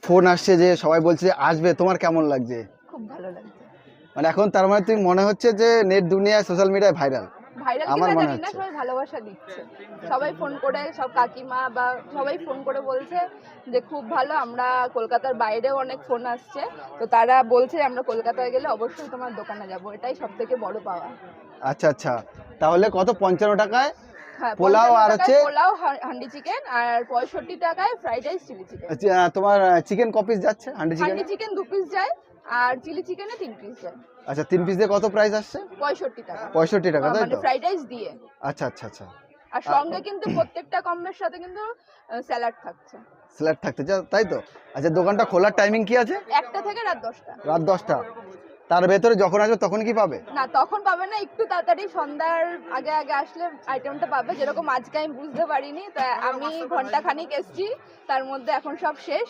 Phone আসছে যে সবাই বলছে যে আসবে, তোমার কেমন লাগছে? খুব ভালো লাগছে। মানে এখন তার মানে তুমি মনে হচ্ছে যে নেট দুনিয়ায় সোশ্যাল মিডিয়ায় ভাইরাল? ভাইরাল আমার কিনা মনে জানি না, হচ্ছে। সবাই ভালোবাসা দিচ্ছে। সবাই ফোন করে, সব কাকিমা বা সবাই ফোন করে বলছে যে খুব ভালো। আমরা কলকাতার বাইরেও অনেক ফোন আসছে, তো তারা বলছে আমরা কলকাতায় গেলে অবশ্যই তোমার দোকানে যাব, এটাই সব থেকে বড় পাওয়া। আচ্ছা আচ্ছা, তাহলে কত, 55 টাকায় হ্যাঁ, পোলাও 55 আর টাকায় হচ্ছে পোলাও, হান্ডি চিকেন, আর 65 টাকায় ফ্রাইড রাইস, চিলি চিকেন। তোমার চিকেন কপিস যাচ্ছে handi chicken? Handi chicken 2 piece যায়, আর চিলি চিকেনে 3 পিস যায়। আচ্ছা, 3 পিস দিয়ে কত প্রাইস আসছে? 65 টাকা। 65 টাকা, তাই মানে তো? ফ্রাইড রাইস দিয়ে। আচ্ছা আচ্ছা আচ্ছা। আর সঙ্গে কিন্তু প্রত্যেকটা কম্বের সাথে কিন্তু স্যালাড থাকছে। স্যালাড থাকতে চাও, তাই তো? আচ্ছা, দোকানটা খোলার টাইমিং কি আছে? 1টা থেকে রাত 10টা। রাত 10টা। তার ভেতরে যখন আসবে তখন কি পাবে? না, তখন পাবে না, একটু তাড়াতাড়ি সন্ধ্যার আগে আগে আসলে আইটেমটা পাবে। যেরকম আজকে আমি বুঝতে পারিনি, তাই আমি ঘন্টা খানিক এসছি, তার মধ্যে এখন সব শেষ।